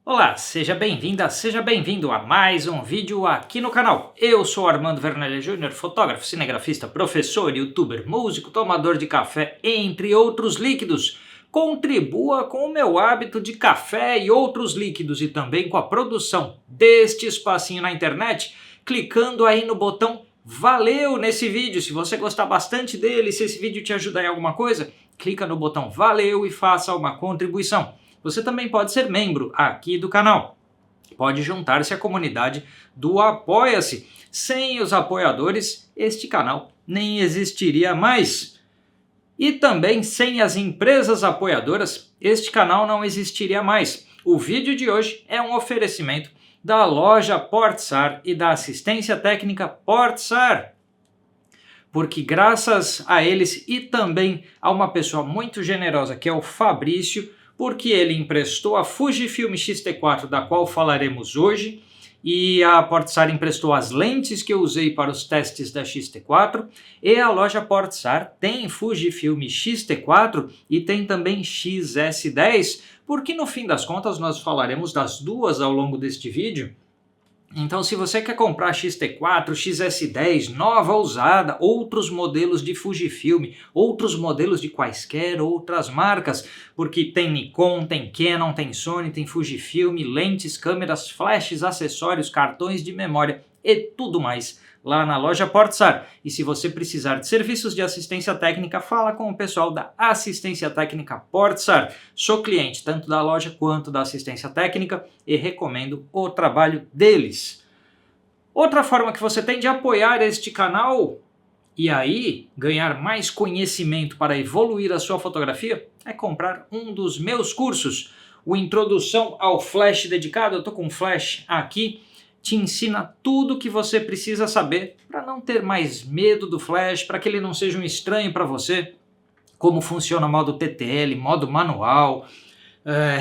Olá, seja bem-vinda, seja bem-vindo a mais um vídeo aqui no canal. Eu sou Armando Vernelli Júnior, fotógrafo, cinegrafista, professor, youtuber, músico, tomador de café, entre outros líquidos. Contribua com o meu hábito de café e outros líquidos e também com a produção deste espacinho na internet, clicando aí no botão valeu nesse vídeo. Se você gostar bastante dele, se esse vídeo te ajudar em alguma coisa, clica no botão valeu e faça uma contribuição. Você também pode ser membro aqui do canal. Pode juntar-se à comunidade do Apoia-se. Sem os apoiadores, este canal nem existiria mais. E também sem as empresas apoiadoras, este canal não existiria mais. O vídeo de hoje é um oferecimento da loja Portsar e da assistência técnica Portsar. Porque graças a eles e também a uma pessoa muito generosa que é o Fabrício, porque ele emprestou a Fujifilm X-T4, da qual falaremos hoje, e a Portsar emprestou as lentes que eu usei para os testes da X-T4, e a loja Portsar tem Fujifilm X-T4 e tem também XS10, porque no fim das contas nós falaremos das duas ao longo deste vídeo. Então, se você quer comprar X-T4, XS10, nova ou usada, outros modelos de Fujifilm, outros modelos de quaisquer outras marcas, porque tem Nikon, tem Canon, tem Sony, tem Fujifilm, lentes, câmeras, flashes, acessórios, cartões de memória e tudo mais lá na loja Portsar. E se você precisar de serviços de assistência técnica, fala com o pessoal da assistência técnica Portsar. Sou cliente tanto da loja quanto da assistência técnica e recomendo o trabalho deles. Outra forma que você tem de apoiar este canal e aí ganhar mais conhecimento para evoluir a sua fotografia é comprar um dos meus cursos, o Introdução ao Flash Dedicado. Eu estou com um flash aqui, te ensina tudo o que você precisa saber para não ter mais medo do flash, para que ele não seja um estranho para você, como funciona o modo TTL, modo manual,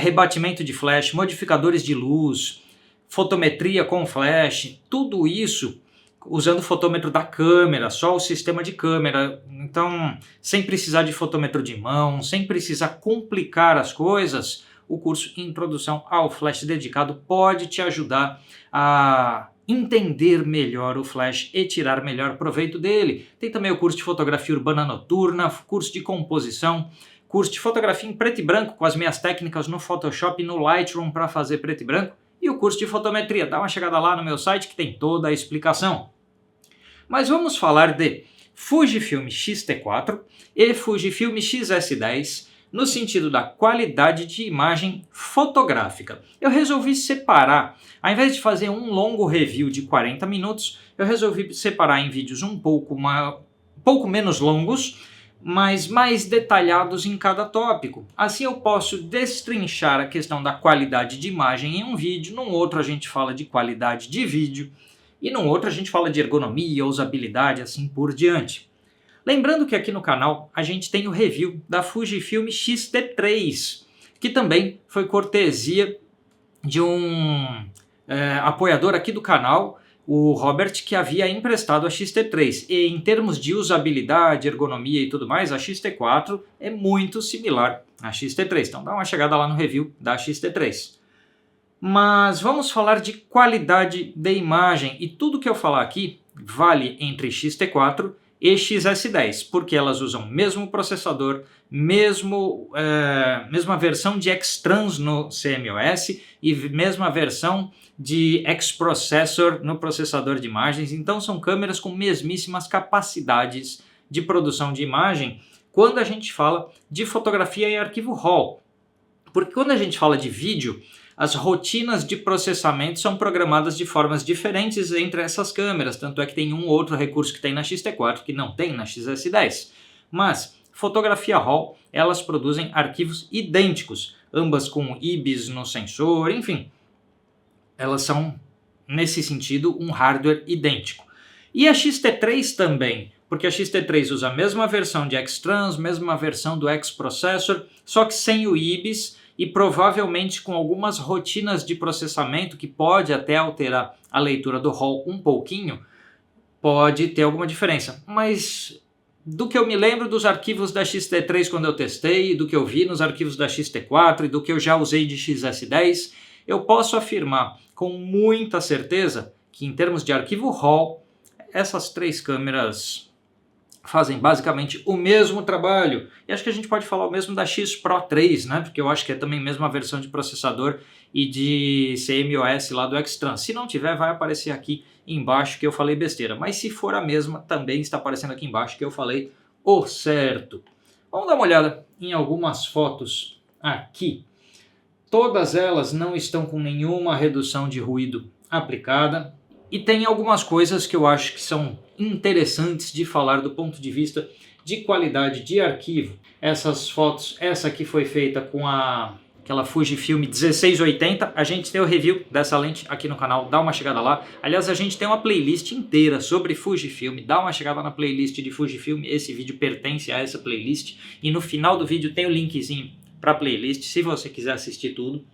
rebatimento de flash, modificadores de luz, fotometria com flash, tudo isso usando o fotômetro da câmera, só o sistema de câmera, então sem precisar de fotômetro de mão, sem precisar complicar as coisas. O curso Introdução ao Flash Dedicado pode te ajudar a entender melhor o flash e tirar melhor proveito dele. Tem também o curso de fotografia urbana noturna, curso de composição, curso de fotografia em preto e branco com as minhas técnicas no Photoshop e no Lightroom para fazer preto e branco, e o curso de fotometria. Dá uma chegada lá no meu site que tem toda a explicação. Mas vamos falar de Fujifilm X-T4 e Fujifilm XS10 no sentido da qualidade de imagem fotográfica. Eu resolvi separar, ao invés de fazer um longo review de 40 minutos, eu resolvi separar em vídeos um pouco menos longos, mas mais detalhados em cada tópico. Assim eu posso destrinchar a questão da qualidade de imagem em um vídeo, num outro a gente fala de qualidade de vídeo, e num outro a gente fala de ergonomia, usabilidade, assim por diante. Lembrando que aqui no canal a gente tem o review da Fujifilm X-T3, que também foi cortesia de um apoiador aqui do canal, o Robert, que havia emprestado a X-T3. E em termos de usabilidade, ergonomia e tudo mais, a X-T4 é muito similar à X-T3. Então dá uma chegada lá no review da X-T3. Mas vamos falar de qualidade de imagem, e tudo que eu falar aqui vale entre X-T4 e XS10, porque elas usam o mesmo processador, mesma versão de X-Trans no CMOS e mesma versão de X-Processor no processador de imagens. Então são câmeras com mesmíssimas capacidades de produção de imagem quando a gente fala de fotografia em arquivo RAW. Porque quando a gente fala de vídeo, as rotinas de processamento são programadas de formas diferentes entre essas câmeras, tanto é que tem um outro recurso que tem na X-T4 que não tem na XS10. Mas fotografia RAW, elas produzem arquivos idênticos, ambas com IBIS no sensor, enfim. Elas são, nesse sentido, um hardware idêntico. E a X-T3 também, porque a X-T3 usa a mesma versão de X-Trans, mesma versão do X-Processor, só que sem o IBIS, e provavelmente com algumas rotinas de processamento que pode até alterar a leitura do RAW um pouquinho, pode ter alguma diferença. Mas do que eu me lembro dos arquivos da X-T3 quando eu testei, do que eu vi nos arquivos da X-T4 e do que eu já usei de XS10, eu posso afirmar com muita certeza que em termos de arquivo RAW, essas 3 câmeras fazem basicamente o mesmo trabalho. E acho que a gente pode falar o mesmo da X Pro 3, né? Porque eu acho que é também a mesma versão de processador e de CMOS lá do X-Trans. Se não tiver, vai aparecer aqui embaixo que eu falei besteira. Mas se for a mesma, também está aparecendo aqui embaixo que eu falei o certo. Vamos dar uma olhada em algumas fotos aqui. Todas elas não estão com nenhuma redução de ruído aplicada. E tem algumas coisas que eu acho que são interessantes de falar do ponto de vista de qualidade de arquivo. Essas fotos, essa aqui foi feita com aquela Fujifilm 1680. A gente tem o review dessa lente aqui no canal, dá uma chegada lá. Aliás, a gente tem uma playlist inteira sobre Fujifilm, dá uma chegada na playlist de Fujifilm. Esse vídeo pertence a essa playlist e no final do vídeo tem o linkzinho para a playlist, se você quiser assistir tudo.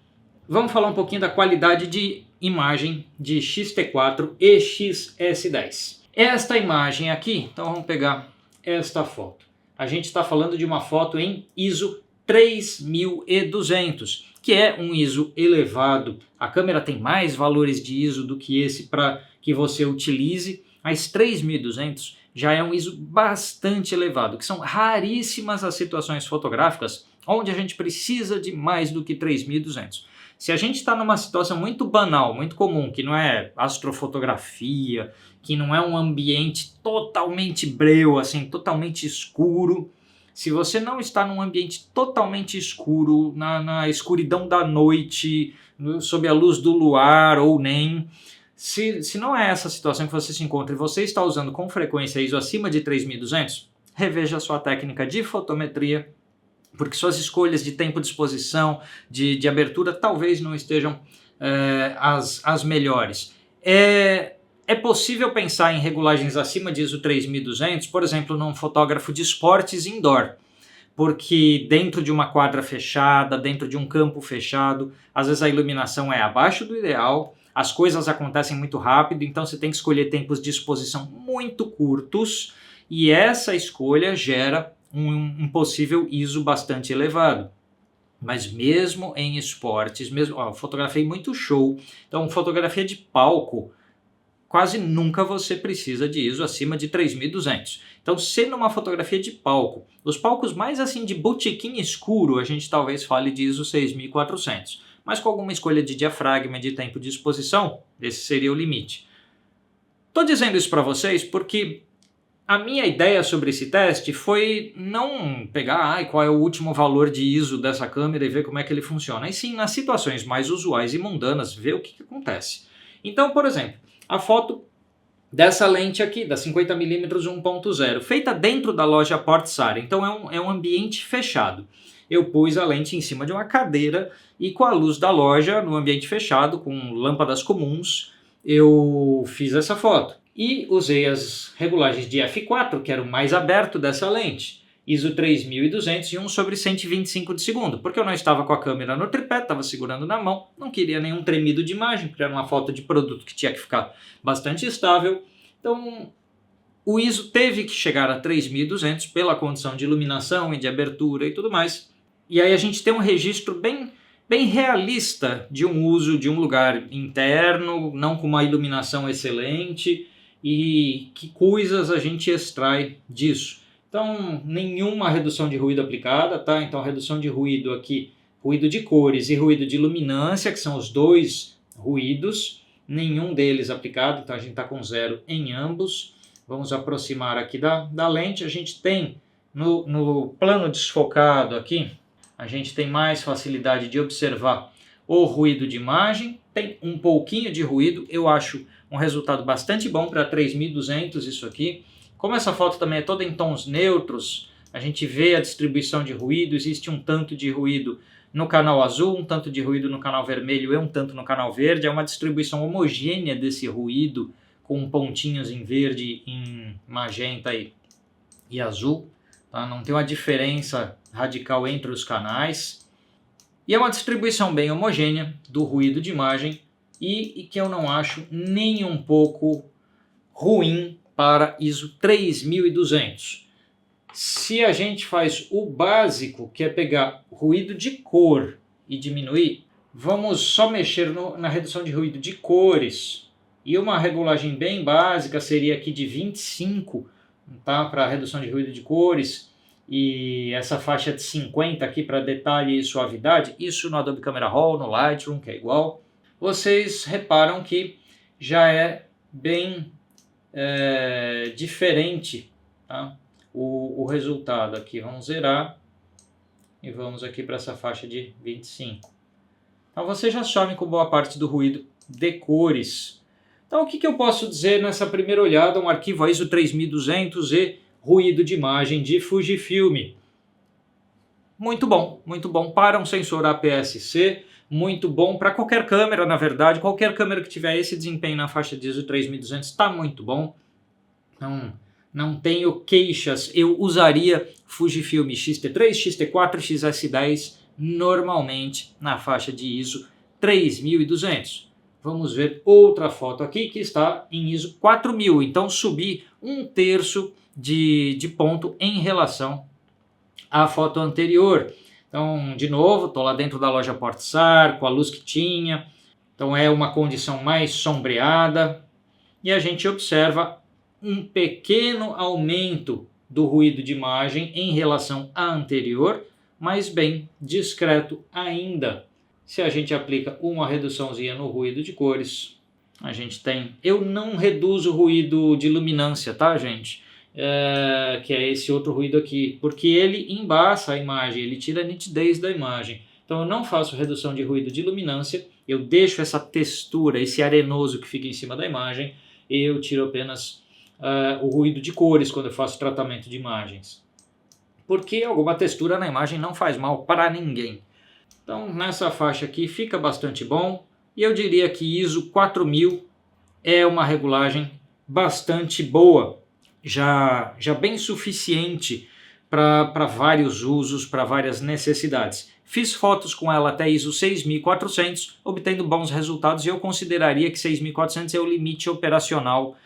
Vamos falar um pouquinho da qualidade de imagem de X-T4 e XS10. Esta imagem aqui, então vamos pegar esta foto. A gente está falando de uma foto em ISO 3200, que é um ISO elevado. A câmera tem mais valores de ISO do que esse para que você utilize, mas 3200 já é um ISO bastante elevado, que são raríssimas as situações fotográficas onde a gente precisa de mais do que 3200. Se a gente está numa situação muito banal, muito comum, que não é astrofotografia, que não é um ambiente totalmente breu, assim, totalmente escuro, se você não está num ambiente totalmente escuro, na escuridão da noite, sob a luz do luar ou nem, se não é essa situação que você se encontra e você está usando com frequência ISO acima de 3200, reveja a sua técnica de fotometria, porque suas escolhas de tempo de exposição, de abertura, talvez não estejam as melhores. É possível pensar em regulagens acima de ISO 3200, por exemplo, num fotógrafo de esportes indoor, porque dentro de uma quadra fechada, dentro de um campo fechado, às vezes a iluminação é abaixo do ideal, as coisas acontecem muito rápido, então você tem que escolher tempos de exposição muito curtos, e essa escolha gera um possível ISO bastante elevado. Mas mesmo em esportes, eu fotografei muito show, então fotografia de palco, quase nunca você precisa de ISO acima de 3200. Então, se numa fotografia de palco, os palcos mais assim de botequim escuro, a gente talvez fale de ISO 6400. Mas com alguma escolha de diafragma, de tempo de exposição, esse seria o limite. Estou dizendo isso para vocês porque a minha ideia sobre esse teste foi não pegar qual é o último valor de ISO dessa câmera e ver como é que ele funciona, e sim nas situações mais usuais e mundanas, ver o que acontece. Então, por exemplo, a foto dessa lente aqui, da 50mm 1.0, feita dentro da loja Portsara, então é um ambiente fechado. Eu pus a lente em cima de uma cadeira e com a luz da loja, no ambiente fechado, com lâmpadas comuns, eu fiz essa foto. E usei as regulagens de f4, que era o mais aberto dessa lente, ISO 3200 e 1/125 de segundo, porque eu não estava com a câmera no tripé, estava segurando na mão, não queria nenhum tremido de imagem, porque era uma foto de produto que tinha que ficar bastante estável. Então o ISO teve que chegar a 3200 pela condição de iluminação e de abertura e tudo mais. E aí a gente tem um registro bem realista de um uso de um lugar interno, não com uma iluminação excelente, e que coisas a gente extrai disso. Então, nenhuma redução de ruído aplicada, tá? Então, redução de ruído aqui, ruído de cores e ruído de luminância, que são os dois ruídos, nenhum deles aplicado, então a gente está com 0 em ambos. Vamos aproximar aqui da lente, a gente tem no plano desfocado aqui, a gente tem mais facilidade de observar o ruído de imagem, tem um pouquinho de ruído, eu acho um resultado bastante bom para 3200 isso aqui. Como essa foto também é toda em tons neutros, a gente vê a distribuição de ruído, existe um tanto de ruído no canal azul, um tanto de ruído no canal vermelho e um tanto no canal verde, é uma distribuição homogênea desse ruído, com pontinhos em verde, em magenta e azul, tá? Não tem uma diferença radical entre os canais, e é uma distribuição bem homogênea do ruído de imagem, e que eu não acho nem um pouco ruim para ISO 3200. Se a gente faz o básico, que é pegar ruído de cor e diminuir, Vamos só mexer na redução de ruído de cores. E uma regulagem bem básica seria aqui de 25, tá? Para redução de ruído de cores. E essa faixa de 50 aqui para detalhe e suavidade. Isso no Adobe Camera Raw, no Lightroom, que é igual. Vocês reparam que já é bem diferente, tá? O resultado aqui. Vamos zerar e vamos aqui para essa faixa de 25. Então você já some com boa parte do ruído de cores. Então o que eu posso dizer nessa primeira olhada? Um arquivo ISO 3200 e ruído de imagem de Fujifilm. Muito bom para um sensor APS-C, muito bom para qualquer câmera, na verdade. Qualquer câmera que tiver esse desempenho na faixa de ISO 3200 está muito bom. Não tenho queixas. Eu usaria Fujifilm X-T3, X-T4, XS10 normalmente na faixa de ISO 3200. Vamos ver outra foto aqui que está em ISO 4000, então subi 1/3 de ponto em relação à foto anterior. Então, de novo, estou lá dentro da loja Portsar, com a luz que tinha, então é uma condição mais sombreada, e a gente observa um pequeno aumento do ruído de imagem em relação à anterior, mas bem discreto ainda. Se a gente aplica uma reduçãozinha no ruído de cores, a gente tem... Eu não reduzo o ruído de luminância, tá, gente? Que é esse outro ruído aqui, porque ele embaça a imagem, ele tira a nitidez da imagem. Então eu não faço redução de ruído de luminância, eu deixo essa textura, esse arenoso que fica em cima da imagem, e eu tiro apenas o ruído de cores quando eu faço tratamento de imagens. Porque alguma textura na imagem não faz mal para ninguém. Então nessa faixa aqui fica bastante bom, e eu diria que ISO 4000 é uma regulagem bastante boa, já bem suficiente para vários usos, para várias necessidades. Fiz fotos com ela até ISO 6400, obtendo bons resultados, e eu consideraria que 6400 é o limite operacional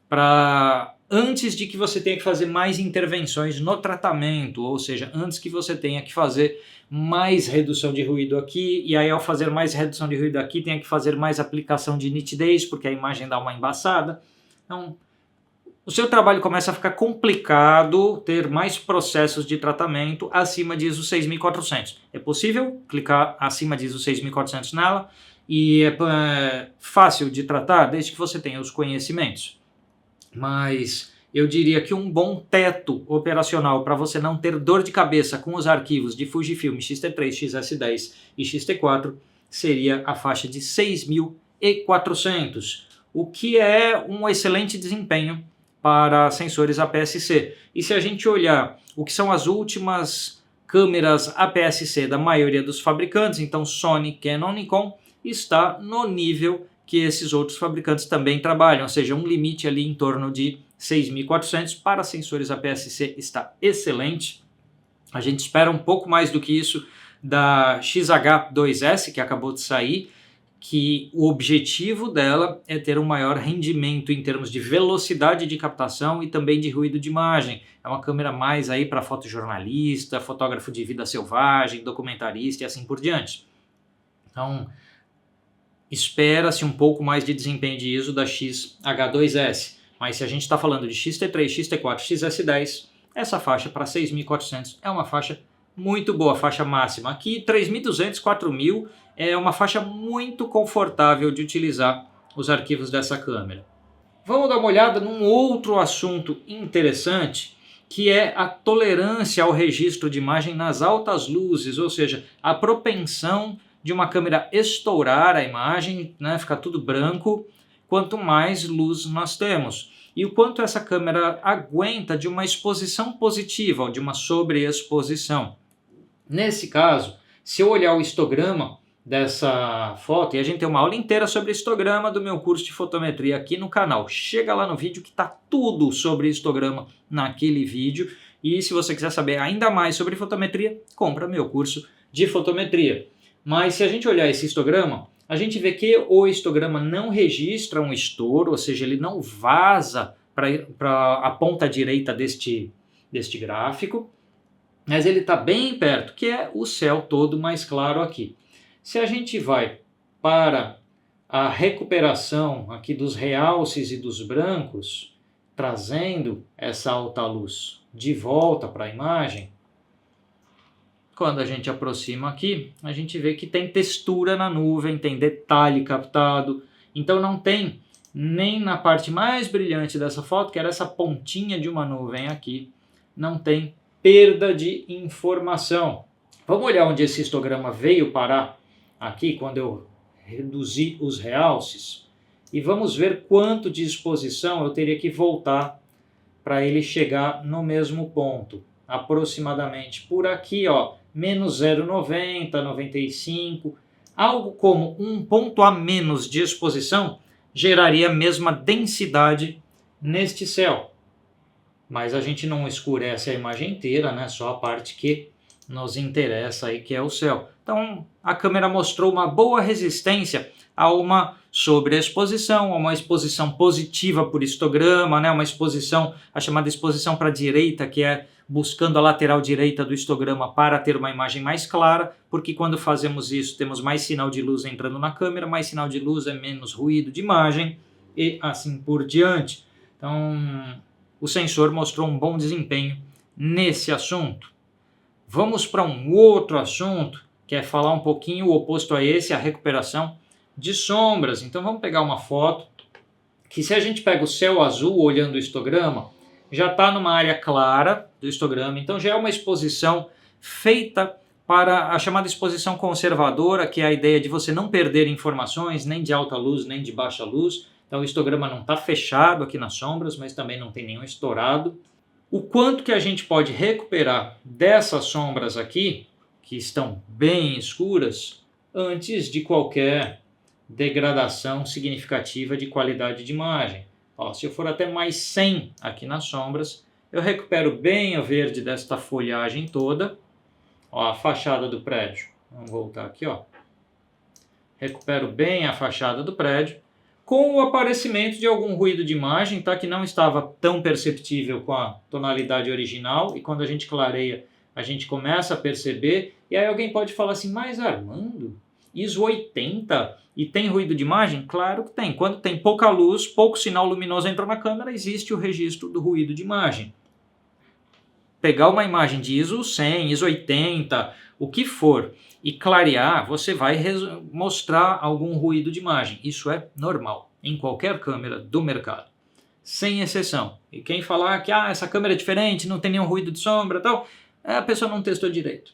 para antes de que você tenha que fazer mais intervenções no tratamento, ou seja, antes que você tenha que fazer mais redução de ruído aqui, e aí ao fazer mais redução de ruído aqui, tenha que fazer mais aplicação de nitidez, porque a imagem dá uma embaçada. Então, o seu trabalho começa a ficar complicado, ter mais processos de tratamento acima de ISO 6400. É possível clicar acima de ISO 6400 nela, e é fácil de tratar desde que você tenha os conhecimentos. Mas eu diria que um bom teto operacional para você não ter dor de cabeça com os arquivos de Fujifilm X-T3, XS10 e X-T4 seria a faixa de 6400, o que é um excelente desempenho para sensores APS-C. E se a gente olhar o que são as últimas câmeras APS-C da maioria dos fabricantes, então Sony, Canon, Nikon, está no nível que esses outros fabricantes também trabalham, ou seja, um limite ali em torno de 6400 para sensores APS-C está excelente. A gente espera um pouco mais do que isso da XH2S, que acabou de sair, que o objetivo dela é ter um maior rendimento em termos de velocidade de captação e também de ruído de imagem. É uma câmera mais aí para fotojornalista, fotógrafo de vida selvagem, documentarista e assim por diante. Então, espera-se um pouco mais de desempenho de ISO da XH2S, mas se a gente está falando de X-T3, X-T4, XS10, essa faixa para 6400 é uma faixa muito boa, faixa máxima. Aqui 3200, 4000 é uma faixa muito confortável de utilizar os arquivos dessa câmera. Vamos dar uma olhada num outro assunto interessante, que é a tolerância ao registro de imagem nas altas luzes, ou seja, a propensão de uma câmera estourar a imagem, né, ficar tudo branco, quanto mais luz nós temos. E o quanto essa câmera aguenta de uma exposição positiva ou de uma sobreexposição. Nesse caso, se eu olhar o histograma dessa foto, e a gente tem uma aula inteira sobre histograma do meu curso de fotometria aqui no canal, chega lá no vídeo que está tudo sobre histograma naquele vídeo, e se você quiser saber ainda mais sobre fotometria, compra meu curso de fotometria. Mas se a gente olhar esse histograma, a gente vê que o histograma não registra um estouro, ou seja, ele não vaza para a ponta direita deste gráfico, mas ele está bem perto, que é o céu todo mais claro aqui. Se a gente vai para a recuperação aqui dos realces e dos brancos, trazendo essa alta luz de volta para a imagem, quando a gente aproxima aqui, a gente vê que tem textura na nuvem, tem detalhe captado, então não tem nem na parte mais brilhante dessa foto, que era essa pontinha de uma nuvem aqui, não tem perda de informação. Vamos olhar onde esse histograma veio parar aqui, quando eu reduzi os realces, e vamos ver quanto de exposição eu teria que voltar para ele chegar no mesmo ponto. Aproximadamente por aqui, ó, menos 0,90, 95, algo como um ponto a menos de exposição geraria a mesma densidade neste céu. Mas a gente não escurece a imagem inteira, né? Só a parte que nos interessa aí, que é o céu. Então a câmera mostrou uma boa resistência a uma sobreexposição, a uma exposição positiva por histograma, né? Uma exposição, a chamada exposição para a direita, que é buscando a lateral direita do histograma para ter uma imagem mais clara, porque quando fazemos isso temos mais sinal de luz entrando na câmera, mais sinal de luz é menos ruído de imagem e assim por diante. Então o sensor mostrou um bom desempenho nesse assunto. Vamos para um outro assunto, que é falar um pouquinho o oposto a esse, a recuperação de sombras. Então vamos pegar uma foto, que se a gente pega o céu azul olhando o histograma, já está numa área clara do histograma, então já é uma exposição feita para a chamada exposição conservadora, que é a ideia de você não perder informações, nem de alta luz, nem de baixa luz. Então o histograma não está fechado aqui nas sombras, mas também não tem nenhum estourado. O quanto que a gente pode recuperar dessas sombras aqui, que estão bem escuras, antes de qualquer degradação significativa de qualidade de imagem. Ó, se eu for até mais 100 aqui nas sombras, eu recupero bem o verde desta folhagem toda. Ó, a fachada do prédio. Vamos voltar aqui, ó. Recupero bem a fachada do prédio, com o aparecimento de algum ruído de imagem, tá? Que não estava tão perceptível com a tonalidade original, e quando a gente clareia, a gente começa a perceber, e aí alguém pode falar assim, mas Armando, ISO 80 e tem ruído de imagem? Claro que tem. Quando tem pouca luz, pouco sinal luminoso entra na câmera, existe o registro do ruído de imagem. Pegar uma imagem de ISO 100, ISO 80, o que for, e clarear, você vai mostrar algum ruído de imagem. Isso é normal, em qualquer câmera do mercado, sem exceção. E quem falar que essa câmera é diferente, não tem nenhum ruído de sombra e tal, a pessoa não testou direito.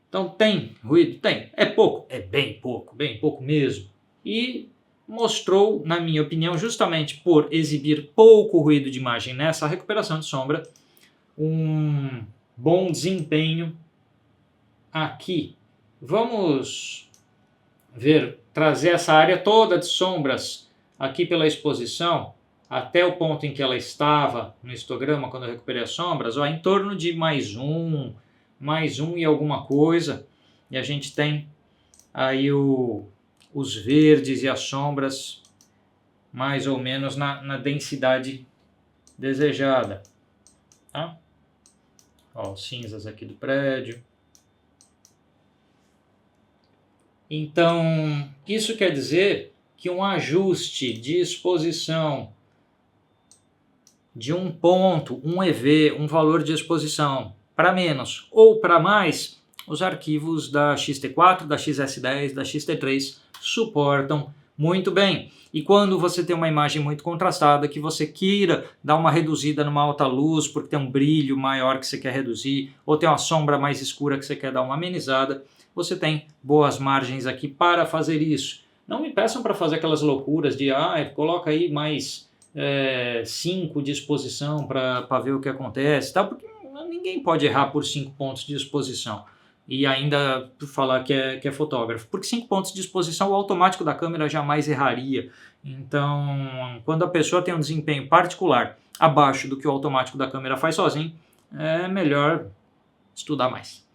Então tem ruído? Tem. É pouco? É bem pouco mesmo. E mostrou, na minha opinião, justamente por exibir pouco ruído de imagem nessa recuperação de sombra, um bom desempenho aqui. Vamos trazer essa área toda de sombras aqui pela exposição até o ponto em que ela estava no histograma quando eu recuperei as sombras, ó, em torno de mais um e alguma coisa, e a gente tem aí os verdes e as sombras mais ou menos na densidade desejada, tá? Ó, os cinzas aqui do prédio. Então, isso quer dizer que um ajuste de exposição de um ponto, um EV, um valor de exposição para menos ou para mais, os arquivos da X-T4, da XS10, da X-T3 suportam muito bem. E quando você tem uma imagem muito contrastada, que você queira dar uma reduzida numa alta luz, porque tem um brilho maior que você quer reduzir, ou tem uma sombra mais escura que você quer dar uma amenizada, você tem boas margens aqui para fazer isso. Não me peçam para fazer aquelas loucuras de, coloca aí mais 5 de exposição para ver o que acontece, tá? Porque ninguém pode errar por 5 pontos de exposição e ainda falar que é fotógrafo, porque 5 pontos de exposição o automático da câmera jamais erraria. Então, quando a pessoa tem um desempenho particular abaixo do que o automático da câmera faz sozinho, é melhor estudar mais.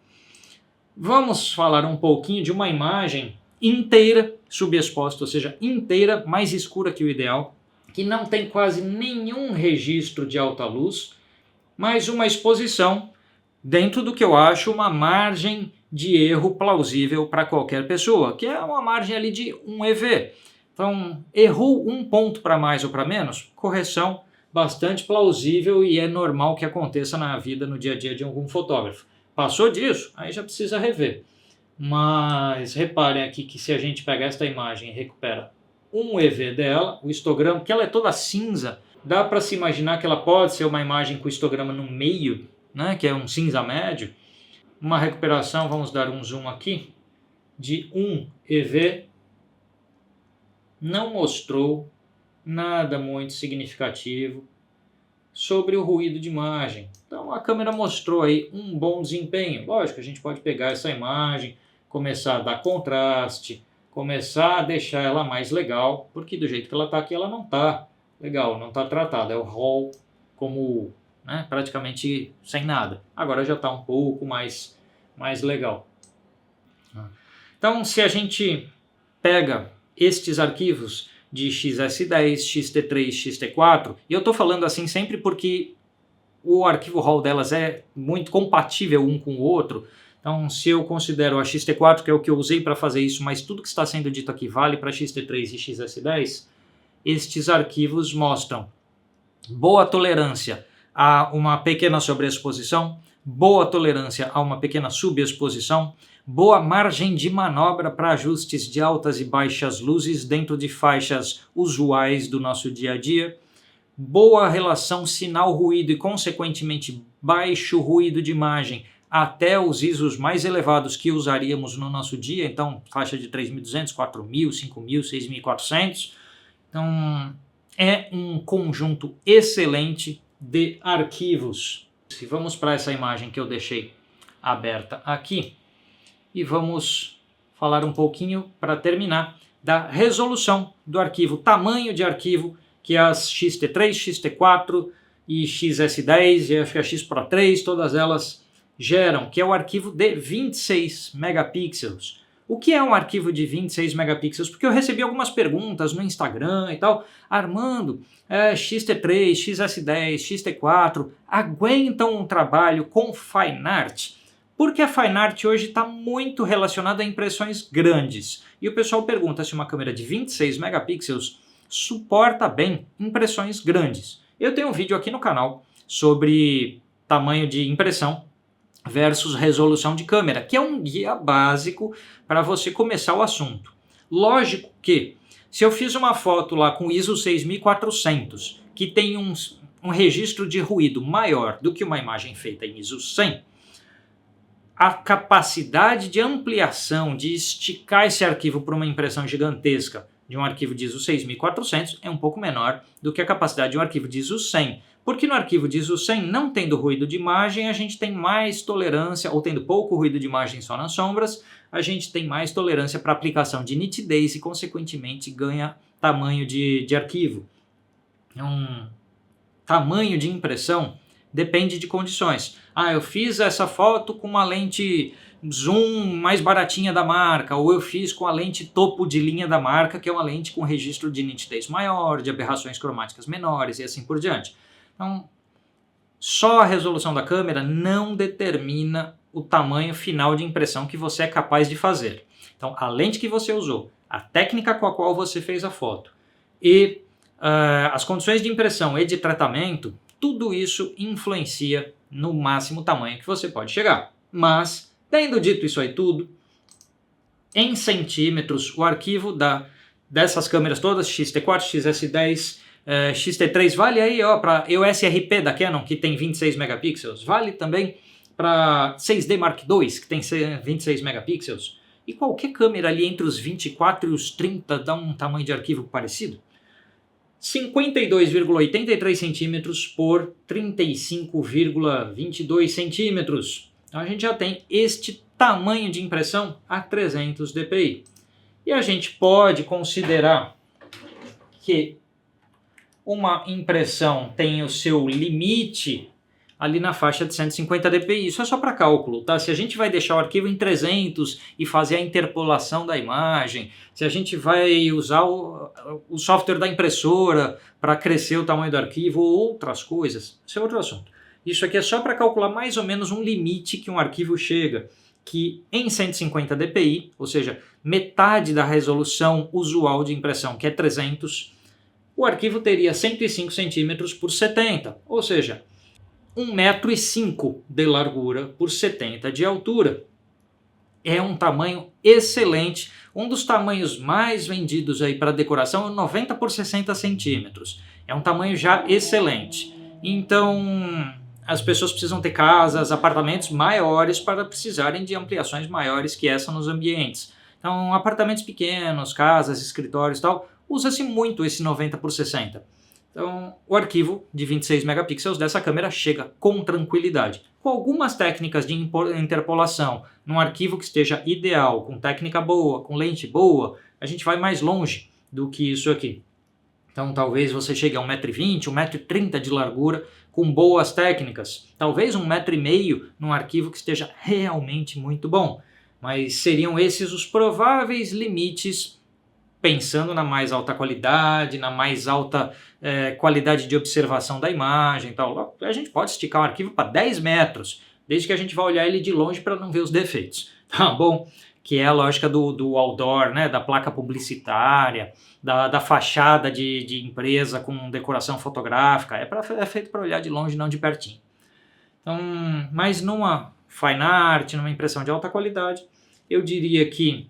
Vamos falar um pouquinho de uma imagem inteira subexposta, ou seja, inteira, mais escura que o ideal, que não tem quase nenhum registro de alta luz, mas uma exposição dentro do que eu acho uma margem de erro plausível para qualquer pessoa, que é uma margem ali de 1 EV. Então, errou um ponto para mais ou para menos, correção bastante plausível e é normal que aconteça na vida, no dia a dia de algum fotógrafo. Passou disso, aí já precisa rever. Mas reparem aqui que se a gente pega esta imagem e recupera um EV dela, o histograma, que ela é toda cinza, dá para se imaginar que ela pode ser uma imagem com o histograma no meio, né, que é um cinza médio. Uma recuperação, vamos dar um zoom aqui, de 1 EV, não mostrou nada muito significativo sobre o ruído de imagem. Então a câmera mostrou aí um bom desempenho. Lógico, a gente pode pegar essa imagem, começar a dar contraste, começar a deixar ela mais legal, porque do jeito que ela está aqui, ela não está legal, não está tratada. É o RAW como, né, praticamente sem nada. Agora já está um pouco mais legal. Então, se a gente pega estes arquivos de XS10, XT3, XT4, e eu estou falando assim sempre porque o arquivo RAW delas é muito compatível um com o outro. Então, se eu considero a XT4, que é o que eu usei para fazer isso, mas tudo que está sendo dito aqui vale para XT3 e XS10, estes arquivos mostram boa tolerância a uma pequena sobreexposição, boa tolerância a uma pequena subexposição, boa margem de manobra para ajustes de altas e baixas luzes dentro de faixas usuais do nosso dia a dia, boa relação sinal-ruído e, consequentemente, baixo ruído de imagem até os ISOs mais elevados que usaríamos no nosso dia, então faixa de 3.200, 4.000, 5.000, 6.400. Então é um conjunto excelente de arquivos. Se vamos para essa imagem que eu deixei aberta aqui e vamos falar um pouquinho para terminar da resolução do arquivo, tamanho de arquivo que as XT3, XT4 e XS10 e acho que a X Pro 3, todas elas geram, que é o arquivo de 26 megapixels. O que é um arquivo de 26 megapixels? Porque eu recebi algumas perguntas no Instagram e tal. Armando, XT3, XS10, XT4 aguentam um trabalho com Fine Art? Porque a Fine Art hoje está muito relacionada a impressões grandes. E o pessoal pergunta se uma câmera de 26 megapixels suporta bem impressões grandes. Eu tenho um vídeo aqui no canal sobre tamanho de impressão versus resolução de câmera, que é um guia básico para você começar o assunto. Lógico que, se eu fiz uma foto lá com ISO 6400, que tem um registro de ruído maior do que uma imagem feita em ISO 100, a capacidade de ampliação, de esticar esse arquivo para uma impressão gigantesca de um arquivo de ISO 6400 é um pouco menor do que a capacidade de um arquivo de ISO 100. Porque no arquivo de ISO 100, não tendo ruído de imagem, a gente tem mais tolerância, ou tendo pouco ruído de imagem só nas sombras, a gente tem mais tolerância para aplicação de nitidez e, consequentemente, ganha tamanho de arquivo. Tamanho de impressão depende de condições. Eu fiz essa foto com uma lente zoom mais baratinha da marca, ou eu fiz com a lente topo de linha da marca, que é uma lente com registro de nitidez maior, de aberrações cromáticas menores e assim por diante. Então, só a resolução da câmera não determina o tamanho final de impressão que você é capaz de fazer. Então, a lente que você usou, a técnica com a qual você fez a foto e as condições de impressão e de tratamento, tudo isso influencia no máximo tamanho que você pode chegar. Mas, tendo dito isso aí tudo, em centímetros, o arquivo dessas câmeras todas, XT4, XS10, XT3 vale aí para EOS RP da Canon, que tem 26 megapixels, vale também para 6D Mark II, que tem 26 megapixels, e qualquer câmera ali entre os 24 e os 30 dá um tamanho de arquivo parecido. 52,83 centímetros por 35,22 centímetros. Então a gente já tem este tamanho de impressão a 300 dpi. E a gente pode considerar que uma impressão tem o seu limite ali na faixa de 150 dpi. Isso é só para cálculo, tá? Se a gente vai deixar o arquivo em 300 e fazer a interpolação da imagem, se a gente vai usar o software da impressora para crescer o tamanho do arquivo ou outras coisas, isso é outro assunto. Isso aqui é só para calcular mais ou menos um limite que um arquivo chega. que em 150 dpi, ou seja, metade da resolução usual de impressão, que é 300, o arquivo teria 105 centímetros por 70, ou seja, 1,5 m de largura por 70 de altura. É um tamanho excelente, um dos tamanhos mais vendidos aí para decoração é 90 por 60 centímetros. É um tamanho já excelente. Então, as pessoas precisam ter casas, apartamentos maiores para precisarem de ampliações maiores que essa nos ambientes. Então, apartamentos pequenos, casas, escritórios e tal, usa-se muito esse 90 por 60. Então, o arquivo de 26 megapixels dessa câmera chega com tranquilidade. Com algumas técnicas de interpolação, num arquivo que esteja ideal, com técnica boa, com lente boa, a gente vai mais longe do que isso aqui. Então, talvez você chegue a 1,20 m, 1,30 m de largura, com boas técnicas. Talvez 1,5 m num arquivo que esteja realmente muito bom. Mas seriam esses os prováveis limites, pensando na mais alta qualidade, na mais alta qualidade de observação da imagem e tal. A gente pode esticar um arquivo para 10 metros, desde que a gente vá olhar ele de longe para não ver os defeitos. Tá bom? Que é a lógica do outdoor, né? Da placa publicitária, da fachada de empresa com decoração fotográfica. É feito para olhar de longe, não de pertinho. Então, mas numa fine art, numa impressão de alta qualidade, eu diria que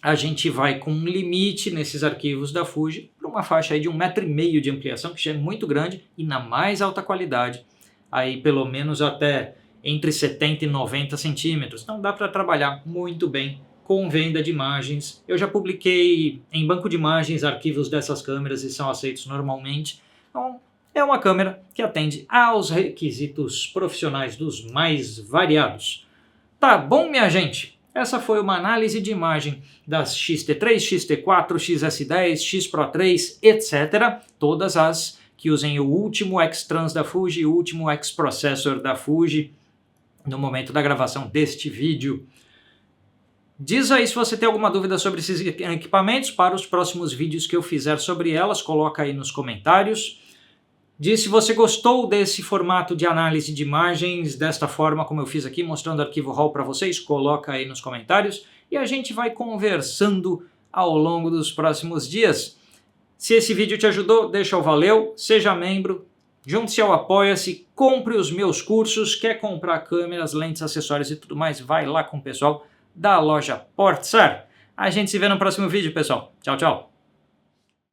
a gente vai com um limite nesses arquivos da Fuji para uma faixa aí de 1,5 m de ampliação, que já é muito grande, e na mais alta qualidade, aí pelo menos até entre 70 e 90 centímetros. Então dá para trabalhar muito bem com venda de imagens. Eu já publiquei em banco de imagens arquivos dessas câmeras e são aceitos normalmente. Então é uma câmera que atende aos requisitos profissionais dos mais variados. Tá bom, minha gente? Essa foi uma análise de imagem das X-T3, X-T4, XS10, X Pro 3, etc. Todas as que usem o último X-Trans da Fuji, o último X-Processor da Fuji, no momento da gravação deste vídeo. Diz aí se você tem alguma dúvida sobre esses equipamentos para os próximos vídeos que eu fizer sobre elas, coloca aí nos comentários. Diz se você gostou desse formato de análise de imagens, desta forma como eu fiz aqui, mostrando o arquivo RAW para vocês, coloca aí nos comentários e a gente vai conversando ao longo dos próximos dias. Se esse vídeo te ajudou, deixa o valeu, seja membro, junte-se ao Apoia-se, compre os meus cursos, quer comprar câmeras, lentes, acessórios e tudo mais, vai lá com o pessoal da loja Portsar. A gente se vê no próximo vídeo, pessoal. Tchau, tchau.